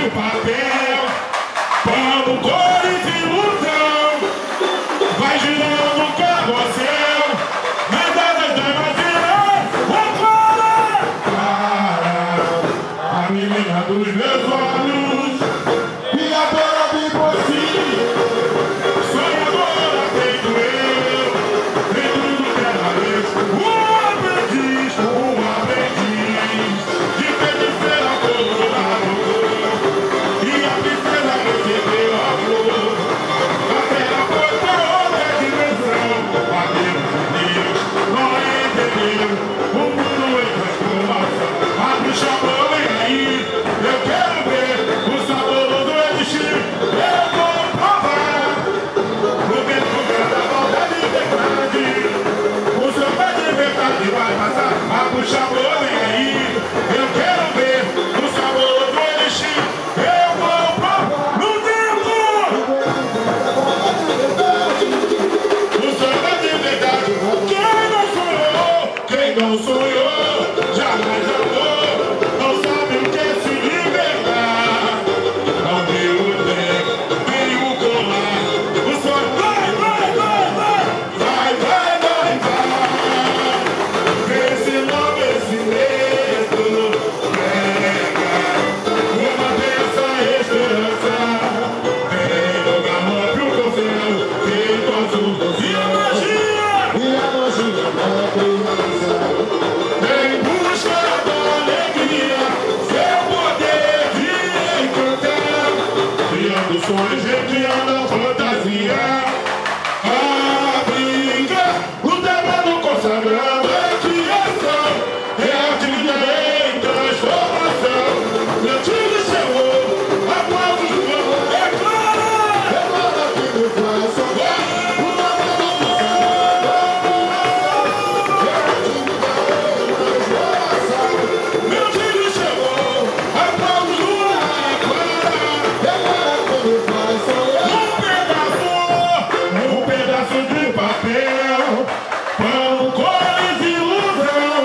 de papel, pano, cores e ilusão. Vai girando o carrossel, nas asas da imaginação. Para a menina dos meus olhos, e agora me você, sonhadora feito eu, dentro do terrarismo. Um aprendiz de feiticeira colorado, e a princesa recebeu a flor. A terra foi para outra dimensão. Adeus, não entendeu o mundo em transformação. A bruxa boa vem aí, eu quero ver o saboroso elixir. Eu vou provar no mesmo carnaval da liberdade. O seu pé de verdade vai passar. A bruxa boa vem aí, eu quero ver o saboroso elixir. Eu vou provar no tempo. O samba de verdade. Quem não sonhou, jamais amou, não sabe o que é se libertar. Não viu o tempo, nem o colar. O sonho vai, vai, vai, vai, vai, vai, vai, vai. Vê se não vê se medo pega uma dessa esperança. Vem no galope o corcel, feito azul e a magia. E a magia da criança. Em busca da alegria, seu poder de encantar, criando sonhos, recriando a fantasia. A briga, o demônio consagrando a criação, é a trilha em transformação. Meu time chegou, aplausos do povo, é claro! É claro que me faz sonhar. Meu filho chegou, aplausos do um pedaço de papel, pão, cores e ilusão.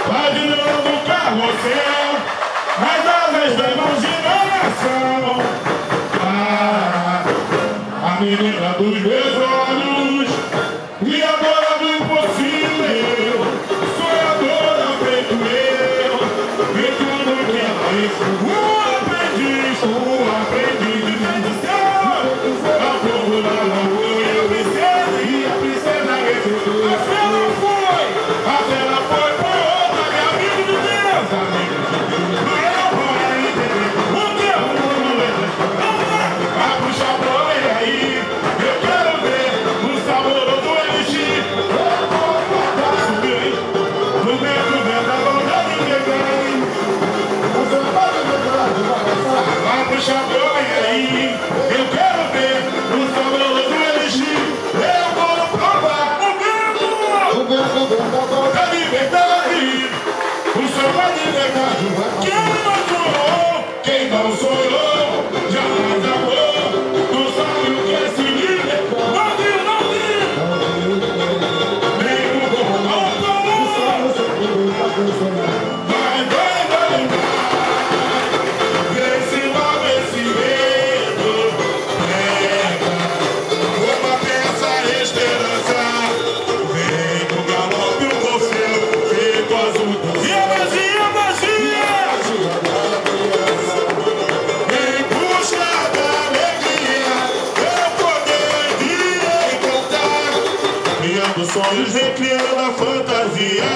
Vai girando o carrossel, nas asas da imaginação. A menina dos meus olhos, e agora do impossível, sonhadora feito eu, vê tudo que ela é. Um aprendiz de feiticeira, a fogo da lagoa e a princesa recebeu. A cena foi pra outra, meu amigo de Deus, amigo de Deus. Não é hora de entender o que o mundo é transformado. A bruxa boa vem aí, eu quero ver o saboroso elixir. Eu vou guardar subir no meio do vendaval da ninguém. O samba de verdade vai passar. A bruxa boa vem aí, eu quero ver o saboroso elixir. Eu vou provar o vento da liberdade. O samba de verdade vai passar. Quem não sonhou, jamais amou, não sabe o que é se libertar. Não viu, nem o gol. Vai, vai, vai, vai. Vê se logo esse medo pega uma peça esperança. Vem no galope o corcel, feito azul. E a magia, a magia. Em busca da alegria, é o poder de encantar, criando sonhos, recriando a fantasia.